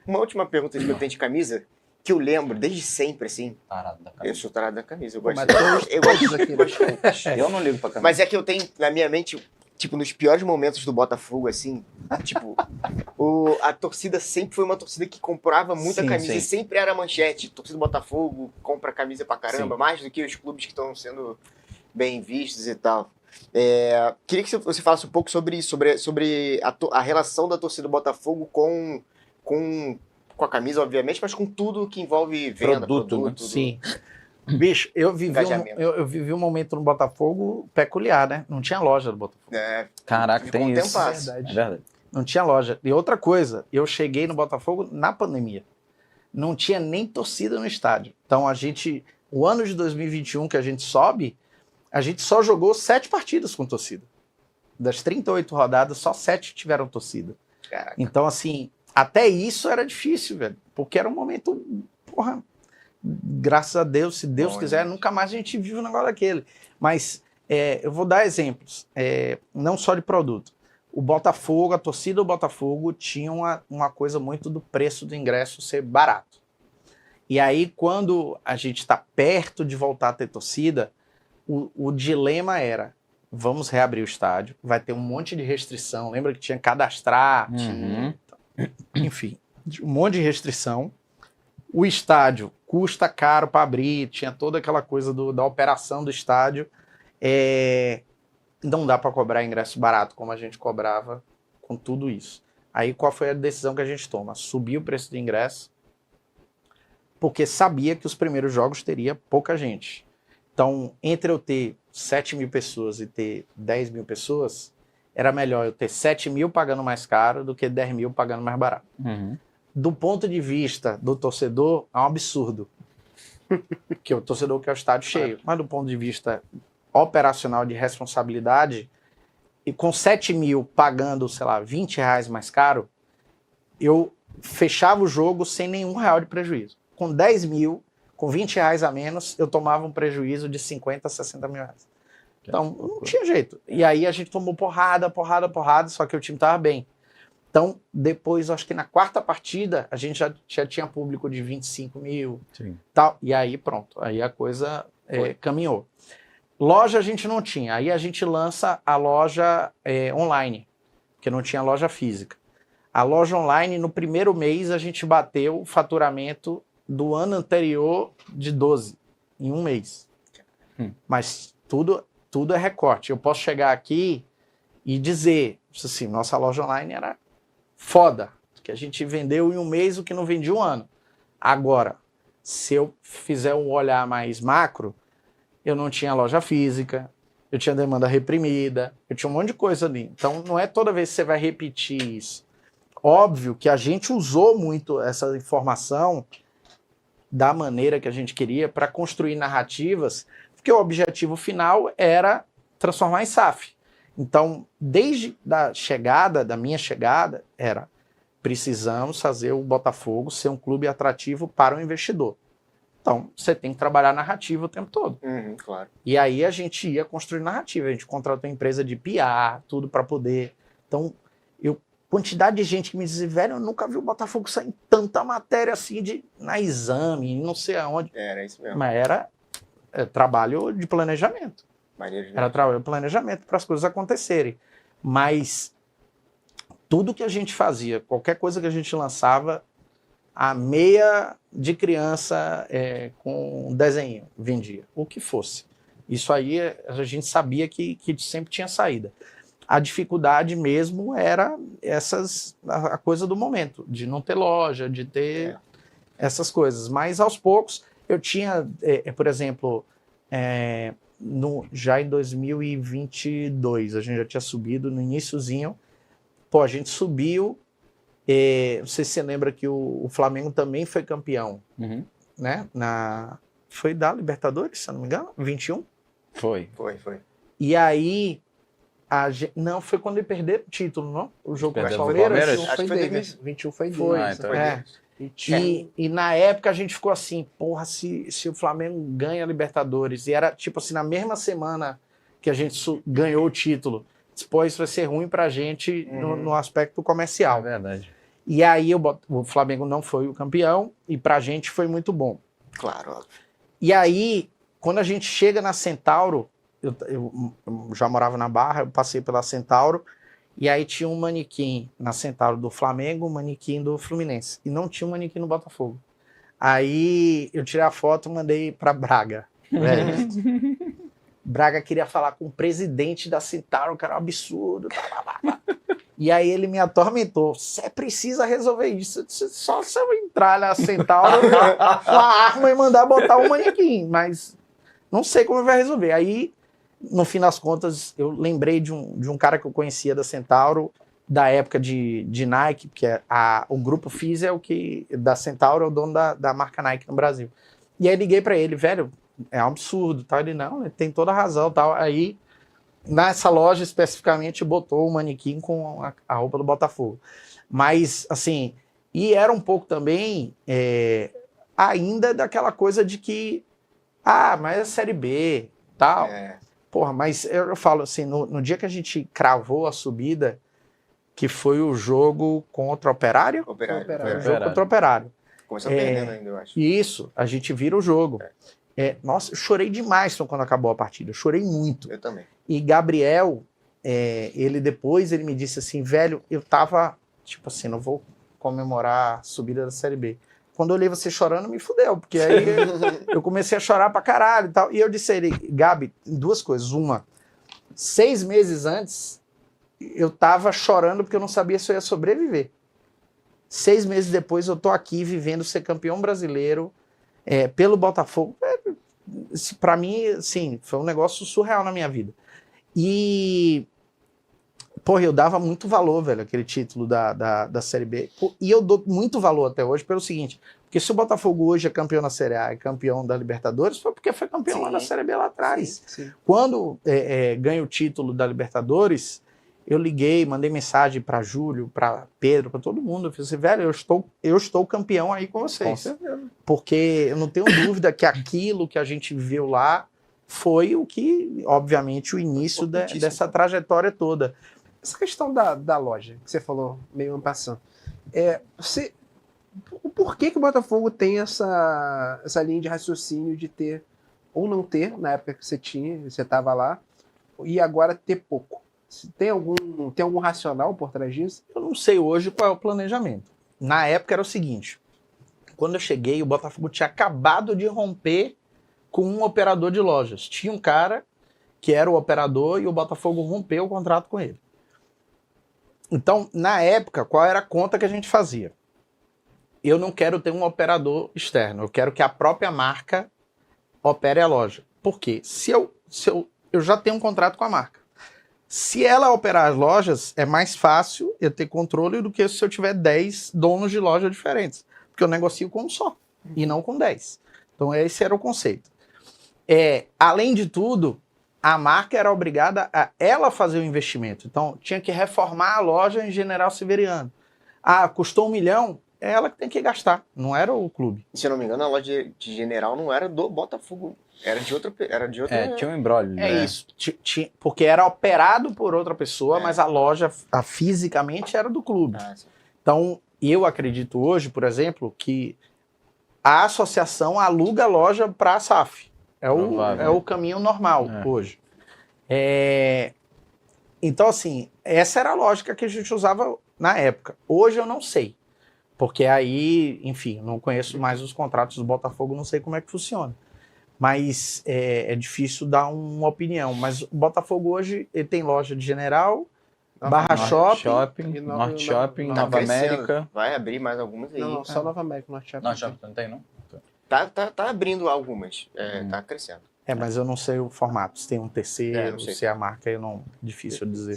Uma última pergunta que eu tenho de camisa, que eu lembro desde sempre, assim. Tarado da Eu camisa. sou tarado da camisa, eu gosto. Mas todos aqui, né? Eu não ligo pra camisa. Mas é que eu tenho na minha mente, tipo, nos piores momentos do Botafogo, assim, tipo, a torcida sempre foi uma torcida que comprava muita Sim, camisa sim. e sempre era manchete. Torcida do Botafogo compra camisa pra caramba, Sim. mais do que os clubes que estão sendo bem vistos e tal. Queria que você falasse um pouco sobre isso, sobre a relação da torcida do Botafogo com a camisa, obviamente, mas com tudo que envolve venda, Produto, né? tudo. Sim. Bicho, eu Engajamento. vivi um momento no Botafogo peculiar, né? Não tinha loja do Botafogo. Caraca, Ficou tem um isso. tempasso. É verdade. Não tinha loja. E outra coisa, eu cheguei no Botafogo na pandemia. Não tinha nem torcida no estádio. Então o ano de 2021 que a gente sobe, a gente só jogou 7 partidas com torcida. Das 38 rodadas, só 7 tiveram torcida. Caraca. Então, assim, até isso era difícil, velho. Porque era um momento, porra, graças a Deus, se Deus Bom, quiser, né? nunca mais a gente vive um negócio daquele. Mas eu vou dar exemplos, não só de produto. O Botafogo, a torcida do Botafogo tinha uma coisa muito do preço do ingresso ser barato. E aí, quando a gente está perto de voltar a ter torcida, o dilema era, vamos reabrir o estádio, vai ter um monte de restrição, lembra que tinha que cadastrar, Uhum. enfim, um monte de restrição. O estádio custa caro para abrir, tinha toda aquela coisa da operação do estádio. Não dá para cobrar ingresso barato como a gente cobrava com tudo isso. Aí qual foi a decisão que a gente toma? Subir o preço do ingresso, porque sabia que os primeiros jogos teria pouca gente. Então, entre eu ter 7 mil pessoas e ter 10 mil pessoas, era melhor eu ter 7 mil pagando mais caro do que 10 mil pagando mais barato. Uhum. Do ponto de vista do torcedor, é um absurdo. Que o torcedor quer o estádio cheio. Mas do ponto de vista operacional de responsabilidade, e com 7 mil pagando, sei lá, 20 reais mais caro, eu fechava o jogo sem nenhum real de prejuízo. Com 10 mil, com 20 reais a menos, eu tomava um prejuízo de 50 a 60 mil reais. Então, não tinha jeito. E aí a gente tomou porrada, só que o time estava bem. Então, depois, acho que na quarta partida, a gente já tinha público de 25 mil. Sim. Tal, e aí pronto, aí a coisa caminhou. Loja a gente não tinha, aí a gente lança a loja online, porque não tinha loja física. A loja online, no primeiro mês, a gente bateu o faturamento do ano anterior de 12, em um mês. Mas tudo é recorte. Eu posso chegar aqui e dizer, assim, nossa loja online era foda, que a gente vendeu em um mês o que não vendia um ano. Agora, se eu fizer um olhar mais macro, eu não tinha loja física, eu tinha demanda reprimida, eu tinha um monte de coisa ali. Então, não é toda vez que você vai repetir isso. Óbvio que a gente usou muito essa informação da maneira que a gente queria para construir narrativas, porque o objetivo final era transformar em SAF. Então, desde da minha chegada, precisamos fazer o Botafogo ser um clube atrativo para o investidor. Então, você tem que trabalhar narrativa o tempo todo. Claro. E aí a gente ia construir narrativa, a gente contratou uma empresa de PR, tudo para poder. Então, quantidade de gente que me dizia, velho, eu nunca vi o Botafogo sair em tanta matéria assim na Exame, não sei aonde. Era isso mesmo. Mas era trabalho de planejamento. Maneiro de Era trabalho de planejamento para as coisas acontecerem. Mas tudo que a gente fazia, qualquer coisa que a gente lançava, a meia de criança com desenho vendia, o que fosse. Isso aí a gente sabia que sempre tinha saída. A dificuldade mesmo era a coisa do momento, de não ter loja, de ter essas coisas. Mas aos poucos eu tinha, por exemplo, já em 2022, a gente já tinha subido no iniciozinho. Pô, a gente subiu. Não sei se você lembra que o Flamengo também foi campeão, né? Foi da Libertadores, se eu não me engano, 21? Foi. E aí, não, foi quando ele perdeu o título, não? O jogo contra o Palmeiras? Palmeiras. Acho que foi deles. 21 foi Foi, deles. então E na época a gente ficou assim, porra, se o Flamengo ganha a Libertadores, e era tipo assim, na mesma semana que a gente ganhou o título, depois vai ser ruim pra gente no aspecto comercial. É verdade. E aí o Flamengo não foi o campeão e pra gente foi muito bom. Claro, óbvio. E aí, quando a gente chega na Centauro, eu já morava na Barra, eu passei pela Centauro, e aí tinha um manequim na Centauro do Flamengo, um manequim do Fluminense. E não tinha um manequim no Botafogo. Aí eu tirei a foto e mandei pra Braga. Velho. Braga queria falar com o presidente da Centauro, que era um absurdo. E aí ele me atormentou. Você precisa resolver isso. Eu disse, só se eu entrar na Centauro com a arma e mandar botar um manequim. Mas não sei como vai resolver. Aí, no fim das contas, eu lembrei de um cara que eu conhecia da Centauro, da época de Nike, porque o grupo FIS da Centauro é o dono da marca Nike no Brasil. E aí liguei pra ele, velho, é um absurdo, tal. Ele, não, ele tem toda a razão, tal. Aí, nessa loja especificamente, botou o manequim com a roupa do Botafogo. Mas, assim, e era um pouco também ainda daquela coisa de que, mas é Série B, tal. Porra, mas eu falo assim, no dia que a gente cravou a subida, que foi o jogo contra o Operário? Operário. Foi o jogo contra o Operário. Começou perdendo ainda, eu acho. Isso, a gente vira o jogo. Nossa, eu chorei demais quando acabou a partida. Eu chorei muito. Eu também. E Gabriel, ele me disse assim, velho, eu tava, tipo assim, não vou comemorar a subida da Série B. Quando eu olhei você chorando, me fudeu, porque aí eu comecei a chorar pra caralho e tal. E eu disse a ele, Gabi, duas coisas. Uma, 6 meses antes, eu tava chorando porque eu não sabia se eu ia sobreviver. 6 meses depois, eu tô aqui vivendo ser campeão brasileiro pelo Botafogo. Pra mim, sim, foi um negócio surreal na minha vida. E, porra, eu dava muito valor, velho, aquele título da Série B. E eu dou muito valor até hoje pelo seguinte, porque se o Botafogo hoje é campeão na Série A e campeão da Libertadores, foi porque foi campeão lá na Série B lá atrás. Sim. Quando ganha o título da Libertadores, eu liguei, mandei mensagem para Júlio, para Pedro, para todo mundo. Eu falei assim, velho, eu estou campeão aí com vocês. Porque eu não tenho dúvida que aquilo que a gente viveu lá foi o que, obviamente, o início dessa trajetória toda. Essa questão da loja, que você falou meio en passant, por que o Botafogo tem essa linha de raciocínio de ter ou não ter, na época que você estava lá, e agora ter pouco? Tem algum racional por trás disso? Eu não sei hoje qual é o planejamento. Na época era o seguinte, quando eu cheguei, o Botafogo tinha acabado de romper com um operador de lojas. Tinha um cara que era o operador e o Botafogo rompeu o contrato com ele. Então, na época, qual era a conta que a gente fazia? Eu não quero ter um operador externo, eu quero que a própria marca opere a loja. Por quê? Se eu já tenho um contrato com a marca. Se ela operar as lojas, é mais fácil eu ter controle do que se eu tiver 10 donos de loja diferentes. Porque eu negocio com um só, e não com 10. Então esse era o conceito. Além de tudo, a marca era obrigada a ela fazer o investimento. Então tinha que reformar a loja em General Severiano. Custou 1 milhão, é ela que tem que gastar, não era o clube. Se eu não me engano, a loja de General não era do Botafogo. Era de outra. Tinha um embrólio. Isso. Porque era operado por outra pessoa, mas a loja fisicamente era do clube. Então, eu acredito hoje, por exemplo, que a associação aluga a loja para a SAF. É o caminho normal hoje. Então, assim, essa era a lógica que a gente usava na época. Hoje eu não sei. Porque aí, enfim, não conheço mais os contratos do Botafogo, não sei como é que funciona. Mas é difícil dar uma opinião. Mas o Botafogo hoje ele tem loja de General, Barra Shopping, Norte Shopping, Nova América. Vai abrir mais algumas aí. Não, só Nova América, Norte Shopping. Norte Shopping não tem, não? Tá abrindo algumas. Tá crescendo. Mas eu não sei o formato. Se tem um terceiro, se é a marca, difícil dizer.